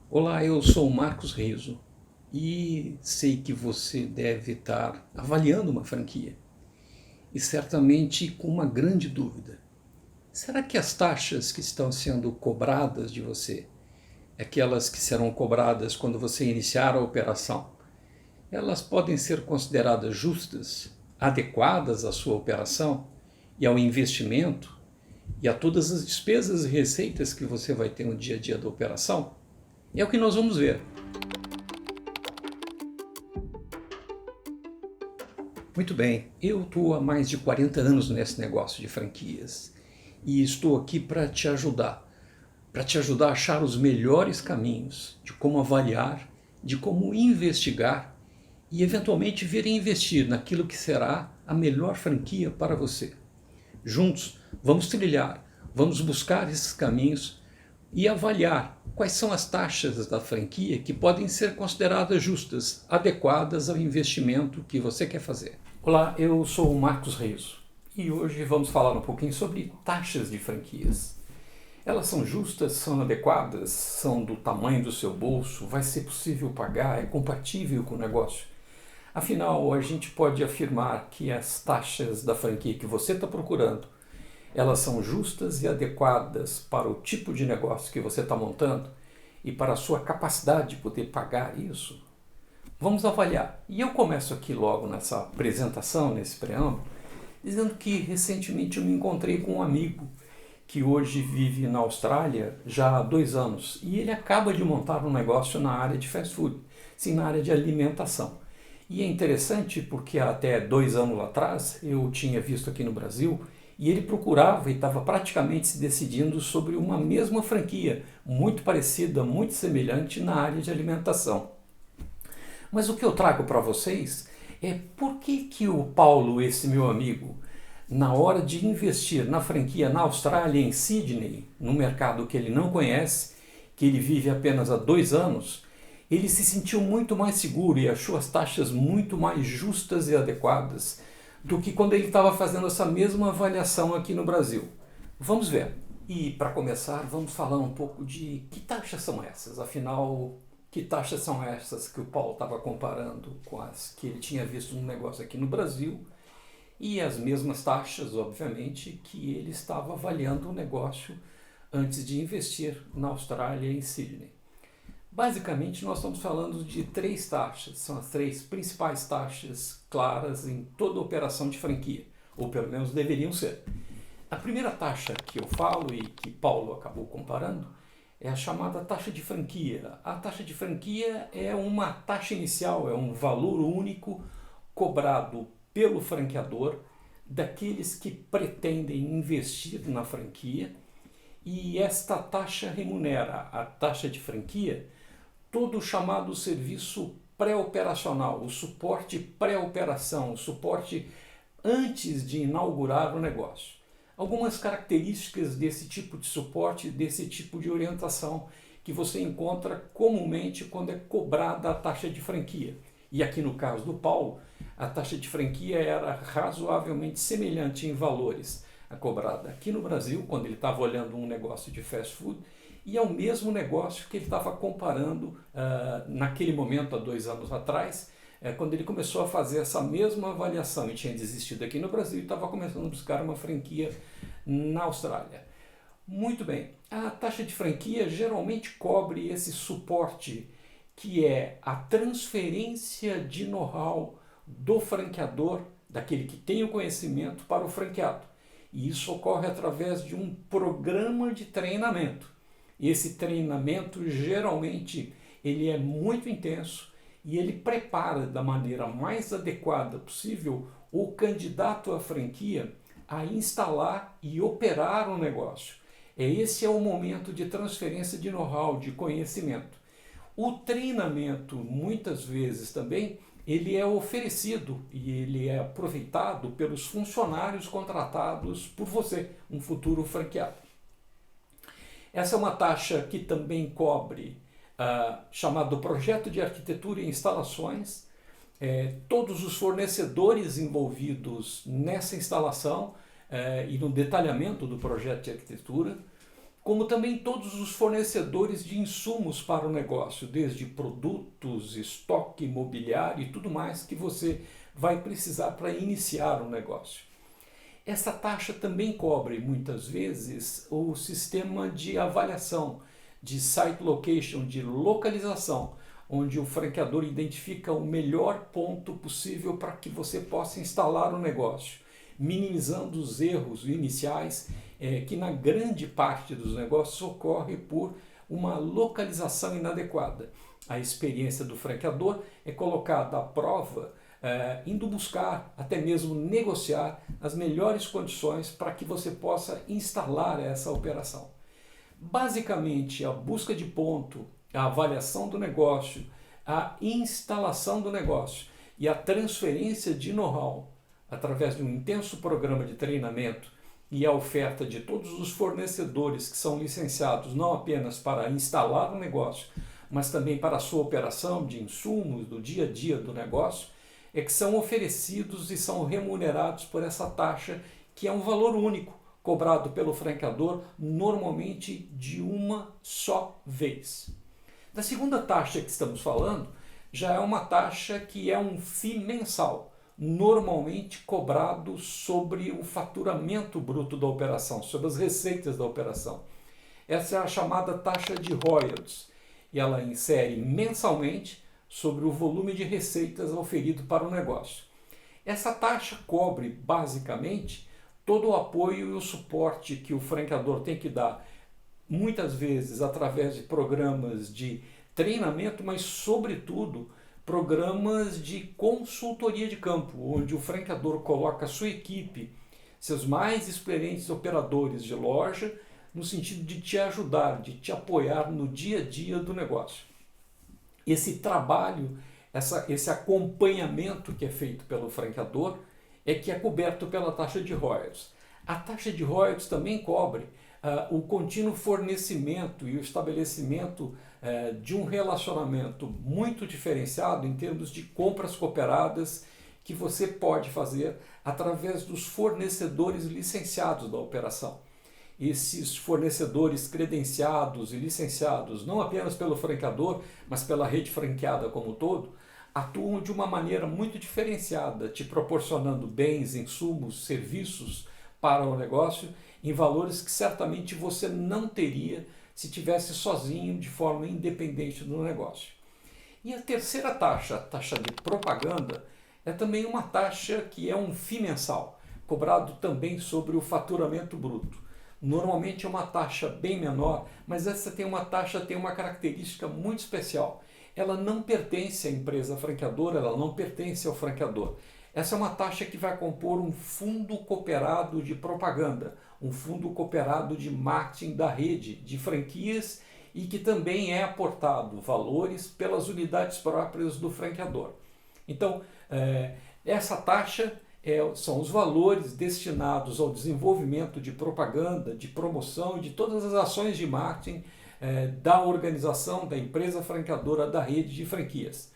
Olá, eu sou o Marcos Riso e sei que você deve estar avaliando uma franquia e certamente com uma grande dúvida. Será que as taxas que estão sendo cobradas de você, aquelas que serão cobradas quando você iniciar a operação, elas podem ser consideradas justas, adequadas à sua operação e ao investimento e a todas as despesas e receitas que você vai ter no dia a dia da operação? É o que nós vamos ver. Muito bem, eu estou há mais de 40 anos nesse negócio de franquias e estou aqui para te ajudar a achar os melhores caminhos de como avaliar, de como investigar e eventualmente vir a investir naquilo que será a melhor franquia para você. Juntos, vamos trilhar, vamos buscar esses caminhos e avaliar quais são as taxas da franquia que podem ser consideradas justas, adequadas ao investimento que você quer fazer. Olá, eu sou o Marcos Reis e hoje vamos falar um pouquinho sobre taxas de franquias. Elas são justas, são adequadas, são do tamanho do seu bolso, vai ser possível pagar, é compatível com o negócio? Afinal, a gente pode afirmar que as taxas da franquia que você está procurando, elas são justas e adequadas para o tipo de negócio que você está montando e para a sua capacidade de poder pagar isso? Vamos avaliar. E eu começo aqui logo nessa apresentação, nesse preâmbulo, dizendo que recentemente eu me encontrei com um amigo que hoje vive na Austrália já há 2 anos e ele acaba de montar um negócio na área de fast food, sim, na área de alimentação. E é interessante porque até 2 anos atrás eu tinha visto aqui no Brasil e ele procurava e estava praticamente se decidindo sobre uma mesma franquia, muito parecida, muito semelhante na área de alimentação. Mas o que eu trago para vocês é por que o Paulo, esse meu amigo, na hora de investir na franquia na Austrália, em Sydney, num mercado que ele não conhece, que ele vive apenas há 2 anos, ele se sentiu muito mais seguro e achou as taxas muito mais justas e adequadas do que quando ele estava fazendo essa mesma avaliação aqui no Brasil. Vamos ver. E para começar, vamos falar um pouco de que taxas são essas. Afinal, que taxas são essas que o Paulo estava comparando com as que ele tinha visto no negócio aqui no Brasil e as mesmas taxas, obviamente, que ele estava avaliando o negócio antes de investir na Austrália em Sydney. Basicamente, nós estamos falando de 3 taxas, são as 3 principais taxas claras em toda operação de franquia, ou pelo menos deveriam ser. A primeira taxa que eu falo e que Paulo acabou comparando é a chamada taxa de franquia. A taxa de franquia é uma taxa inicial, é um valor único cobrado pelo franqueador daqueles que pretendem investir na franquia, e esta taxa remunera, a taxa de franquia, todo o chamado serviço pré-operacional, o suporte pré-operação, o suporte antes de inaugurar o negócio. Algumas características desse tipo de suporte, desse tipo de orientação que você encontra comumente quando é cobrada a taxa de franquia. E aqui no caso do Paulo, a taxa de franquia era razoavelmente semelhante em valores a cobrada aqui no Brasil, quando ele estava olhando um negócio de fast food, e ao mesmo negócio que ele estava comparando naquele momento, há 2 anos atrás, quando ele começou a fazer essa mesma avaliação e tinha desistido aqui no Brasil e estava começando a buscar uma franquia na Austrália. Muito bem, a taxa de franquia geralmente cobre esse suporte que é a transferência de know-how do franqueador, daquele que tem o conhecimento, para o franqueado. E isso ocorre através de um programa de treinamento. Esse treinamento geralmente ele é muito intenso e ele prepara da maneira mais adequada possível o candidato à franquia a instalar e operar o negócio. Esse é o momento de transferência de know-how, de conhecimento. O treinamento, muitas vezes também, ele é oferecido e ele é aproveitado pelos funcionários contratados por você, um futuro franqueado. Essa é uma taxa que também cobre chamado projeto de arquitetura e instalações, todos os fornecedores envolvidos nessa instalação e no detalhamento do projeto de arquitetura, como também todos os fornecedores de insumos para o negócio, desde produtos, estoque imobiliário e tudo mais que você vai precisar para iniciar um negócio. Essa taxa também cobre, muitas vezes, o sistema de avaliação, de site location, de localização, onde o franqueador identifica o melhor ponto possível para que você possa instalar o negócio, minimizando os erros iniciais, que na grande parte dos negócios ocorre por uma localização inadequada. A experiência do franqueador é colocada à prova, indo buscar, até mesmo negociar as melhores condições para que você possa instalar essa operação. Basicamente, a busca de ponto, a avaliação do negócio, a instalação do negócio e a transferência de know-how através de um intenso programa de treinamento e a oferta de todos os fornecedores que são licenciados não apenas para instalar o negócio, mas também para a sua operação de insumos do dia a dia do negócio, é que são oferecidos e são remunerados por essa taxa, que é um valor único, cobrado pelo franqueador normalmente de uma só vez. Da segunda taxa que estamos falando, já é uma taxa que é um FII mensal, normalmente cobrado sobre o faturamento bruto da operação, sobre as receitas da operação. Essa é a chamada taxa de royalties, e ela insere mensalmente sobre o volume de receitas oferido para o negócio. Essa taxa cobre, basicamente, todo o apoio e o suporte que o franqueador tem que dar, muitas vezes através de programas de treinamento, mas sobretudo programas de consultoria de campo, onde o franqueador coloca a sua equipe, seus mais experientes operadores de loja, no sentido de te ajudar, de te apoiar no dia a dia do negócio. Esse trabalho, esse acompanhamento que é feito pelo franqueador é que é coberto pela taxa de royalties. A taxa de royalties também cobre o contínuo fornecimento e o estabelecimento de um relacionamento muito diferenciado em termos de compras cooperadas que você pode fazer através dos fornecedores licenciados da operação. Esses fornecedores credenciados e licenciados, não apenas pelo franqueador, mas pela rede franqueada como um todo, atuam de uma maneira muito diferenciada, te proporcionando bens, insumos, serviços para o negócio em valores que certamente você não teria se tivesse sozinho, de forma independente do negócio. E a terceira taxa, a taxa de propaganda, é também uma taxa que é um FII mensal, cobrado também sobre o faturamento bruto. Normalmente é uma taxa bem menor, mas essa tem uma característica muito especial. Ela não pertence à empresa franqueadora, ela não pertence ao franqueador. Essa é uma taxa que vai compor um fundo cooperado de propaganda, um fundo cooperado de marketing da rede de franquias e que também é aportado valores pelas unidades próprias do franqueador. Então, essa taxa são os valores destinados ao desenvolvimento de propaganda, de promoção e de todas as ações de marketing da organização, da empresa franqueadora da rede de franquias.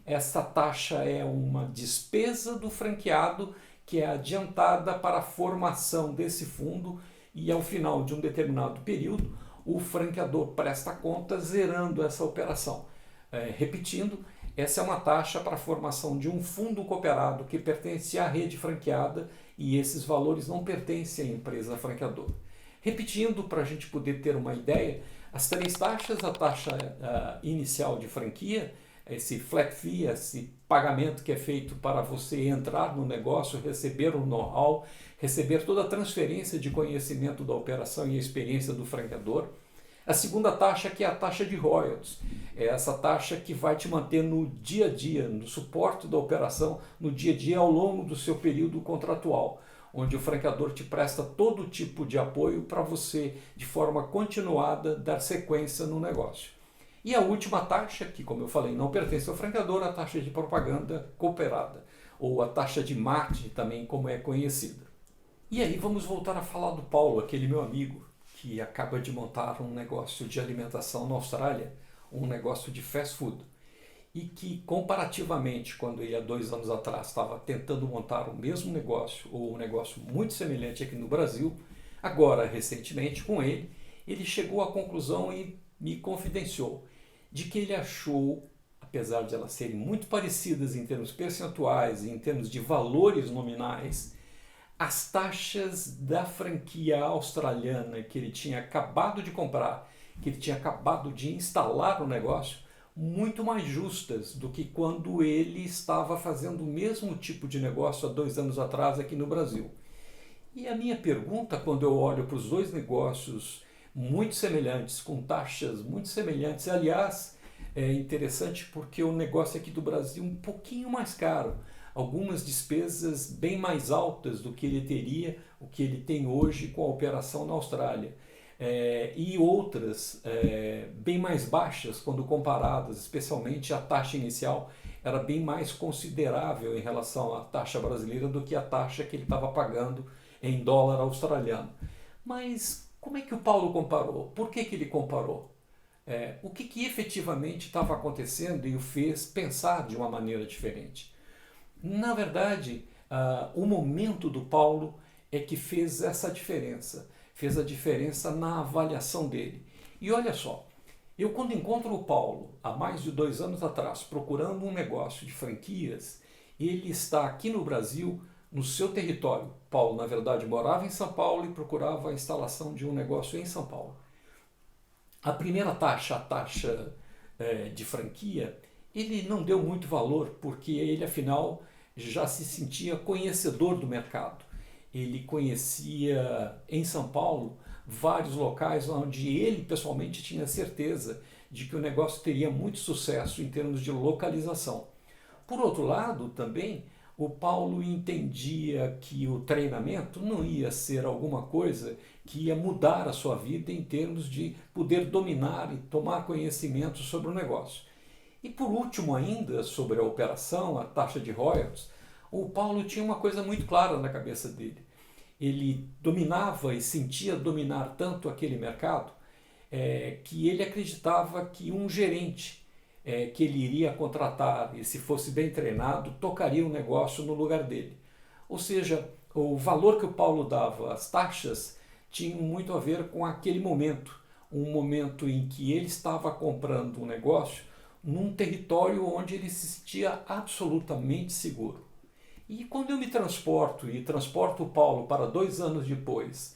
Essa taxa é uma despesa do franqueado que é adiantada para a formação desse fundo e ao final de um determinado período o franqueador presta conta zerando essa operação. Repetindo, essa é uma taxa para a formação de um fundo cooperado que pertence à rede franqueada e esses valores não pertencem à empresa franqueadora. Repetindo, para a gente poder ter uma ideia, as três taxas, a taxa inicial de franquia, esse flat fee, esse pagamento que é feito para você entrar no negócio, receber o know-how, receber toda a transferência de conhecimento da operação e a experiência do franqueador. A segunda taxa, que é a taxa de royalties, é essa taxa que vai te manter no dia a dia, no suporte da operação, no dia a dia ao longo do seu período contratual, onde o franqueador te presta todo tipo de apoio para você, de forma continuada, dar sequência no negócio. E a última taxa, que como eu falei, não pertence ao franqueador, a taxa de propaganda cooperada, ou a taxa de marketing também, como é conhecida. E aí vamos voltar a falar do Paulo, aquele meu amigo, que acaba de montar um negócio de alimentação na Austrália, um negócio de fast food, e que comparativamente, quando ele há 2 anos atrás estava tentando montar o mesmo negócio, ou um negócio muito semelhante aqui no Brasil, agora, recentemente, com ele ele chegou à conclusão e me confidenciou de que ele achou, apesar de elas serem muito parecidas em termos percentuais e em termos de valores nominais, as taxas da franquia australiana que ele tinha acabado de comprar, que ele tinha acabado de instalar no negócio, muito mais justas do que quando ele estava fazendo o mesmo tipo de negócio há 2 anos atrás aqui no Brasil. E a minha pergunta, quando eu olho para os dois negócios muito semelhantes, com taxas muito semelhantes, aliás, é interessante porque o negócio aqui do Brasil é um pouquinho mais caro, algumas despesas bem mais altas do que ele teria, o que ele tem hoje com a operação na Austrália. E outras bem mais baixas quando comparadas, especialmente a taxa inicial era bem mais considerável em relação à taxa brasileira do que a taxa que ele estava pagando em dólar australiano. Mas como é que o Paulo comparou? Por que ele comparou? O que efetivamente estava acontecendo e o fez pensar de uma maneira diferente? Na verdade, o momento do Paulo é que fez essa diferença. Fez a diferença na avaliação dele. E olha só, eu quando encontro o Paulo, há mais de 2 anos atrás, procurando um negócio de franquias, ele está aqui no Brasil, no seu território. Paulo, na verdade, morava em São Paulo e procurava a instalação de um negócio em São Paulo. A primeira taxa, a taxa de franquia, ele não deu muito valor, porque ele, afinal, já se sentia conhecedor do mercado. Ele conhecia em São Paulo vários locais onde ele pessoalmente tinha certeza de que o negócio teria muito sucesso em termos de localização. Por outro lado, também, o Paulo entendia que o treinamento não ia ser alguma coisa que ia mudar a sua vida em termos de poder dominar e tomar conhecimento sobre o negócio. E por último ainda, sobre a operação, a taxa de royalties, o Paulo tinha uma coisa muito clara na cabeça dele. Ele dominava e sentia dominar tanto aquele mercado que ele acreditava que um gerente que ele iria contratar, e se fosse bem treinado, tocaria um negócio no lugar dele. Ou seja, o valor que o Paulo dava às taxas tinha muito a ver com aquele momento, um momento em que ele estava comprando um negócio num território onde ele se sentia absolutamente seguro. E quando eu me transporto e transporto o Paulo para 2 anos depois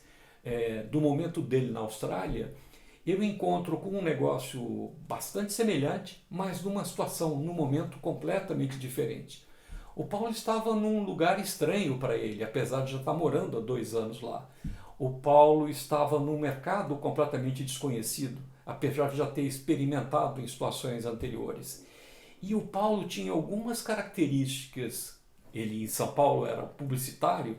do momento dele na Austrália, eu encontro com um negócio bastante semelhante, mas numa situação, num momento completamente diferente. O Paulo estava num lugar estranho para ele, apesar de já estar morando há 2 anos lá. O Paulo estava num mercado completamente desconhecido, apesar de já ter experimentado em situações anteriores. E o Paulo tinha algumas características, ele em São Paulo era publicitário,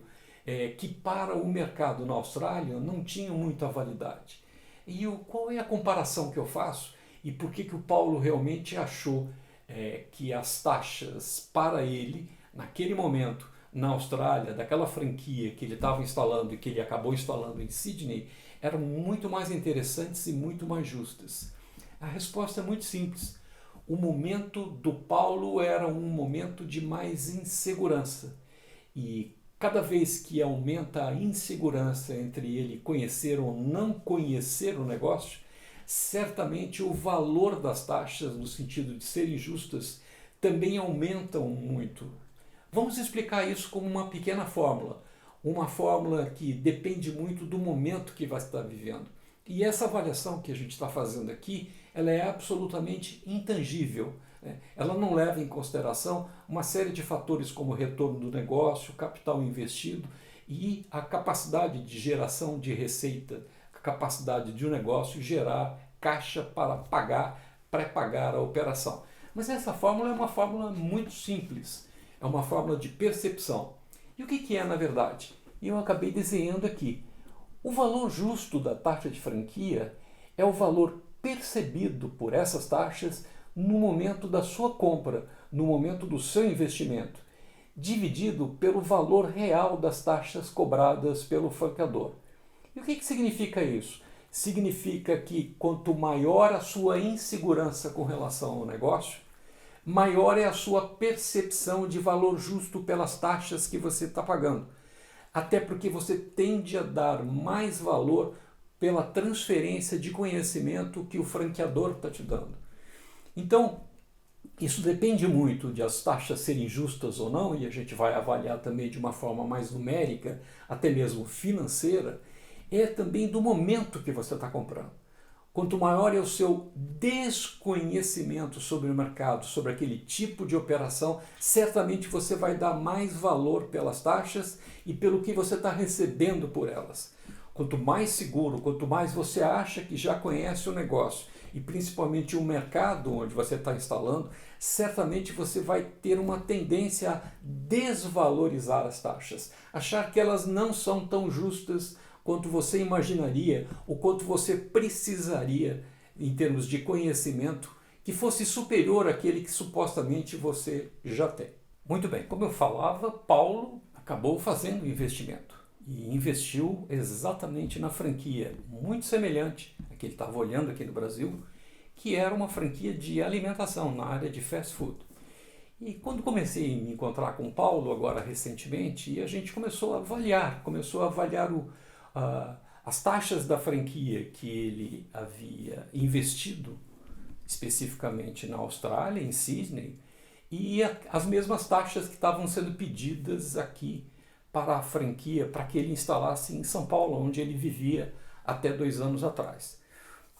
que para o mercado na Austrália não tinham muita validade. E qual é a comparação que eu faço e por que o Paulo realmente achou que as taxas para ele, naquele momento, na Austrália, daquela franquia que ele estava instalando e que ele acabou instalando em Sydney, eram muito mais interessantes e muito mais justas? A resposta é muito simples. O momento do Paulo era um momento de mais insegurança. E cada vez que aumenta a insegurança entre ele conhecer ou não conhecer o negócio, certamente o valor das taxas, no sentido de serem justas, também aumentam muito. Vamos explicar isso como uma pequena fórmula. Uma fórmula que depende muito do momento que vai estar vivendo. E essa avaliação que a gente está fazendo aqui, ela é absolutamente intangível. Ela não leva em consideração uma série de fatores como o retorno do negócio, capital investido e a capacidade de geração de receita, a capacidade de um negócio gerar caixa para pré-pagar a operação. Mas essa fórmula é uma fórmula muito simples, é uma fórmula de percepção. E o que é na verdade? Eu acabei desenhando aqui. O valor justo da taxa de franquia é o valor percebido por essas taxas no momento da sua compra, no momento do seu investimento, dividido pelo valor real das taxas cobradas pelo franqueador. E o que significa isso? Significa que quanto maior a sua insegurança com relação ao negócio, maior é a sua percepção de valor justo pelas taxas que você está pagando. Até porque você tende a dar mais valor pela transferência de conhecimento que o franqueador está te dando. Então, isso depende muito de as taxas serem justas ou não, e a gente vai avaliar também de uma forma mais numérica, até mesmo financeira, é também do momento que você está comprando. Quanto maior é o seu desconhecimento sobre o mercado, sobre aquele tipo de operação, certamente você vai dar mais valor pelas taxas e pelo que você está recebendo por elas. Quanto mais seguro, quanto mais você acha que já conhece o negócio e principalmente o mercado onde você está instalando, certamente você vai ter uma tendência a desvalorizar as taxas, achar que elas não são tão justas quanto você imaginaria ou quanto você precisaria em termos de conhecimento que fosse superior àquele que supostamente você já tem. Muito bem, como eu falava, Paulo acabou fazendo investimento e investiu exatamente na franquia, muito semelhante à que ele estava olhando aqui no Brasil, que era uma franquia de alimentação na área de fast food. E quando comecei a me encontrar com o Paulo, agora recentemente, a gente começou a avaliar as taxas da franquia que ele havia investido, especificamente na Austrália, em Sydney, e as mesmas taxas que estavam sendo pedidas aqui para a franquia, para que ele instalasse em São Paulo, onde ele vivia até 2 anos atrás.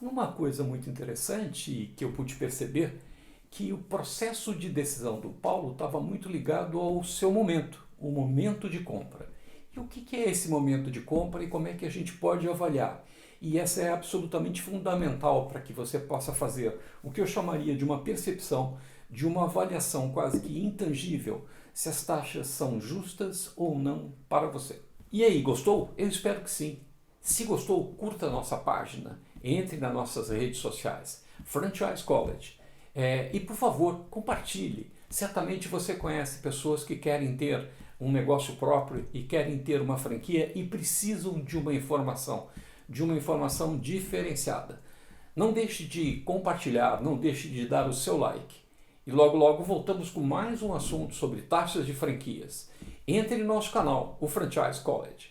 Uma coisa muito interessante que eu pude perceber, que o processo de decisão do Paulo estava muito ligado ao seu momento, o momento de compra. E o que é esse momento de compra e como é que a gente pode avaliar? E essa é absolutamente fundamental para que você possa fazer o que eu chamaria de uma percepção, de uma avaliação quase que intangível, se as taxas são justas ou não para você. E aí, gostou? Eu espero que sim. Se gostou, curta a nossa página, entre nas nossas redes sociais, Franchise College, e por favor, compartilhe. Certamente você conhece pessoas que querem ter um negócio próprio e querem ter uma franquia e precisam de uma informação diferenciada. Não deixe de compartilhar, não deixe de dar o seu like. E logo logo voltamos com mais um assunto sobre taxas de franquias. Entre no nosso canal, o Franchise College.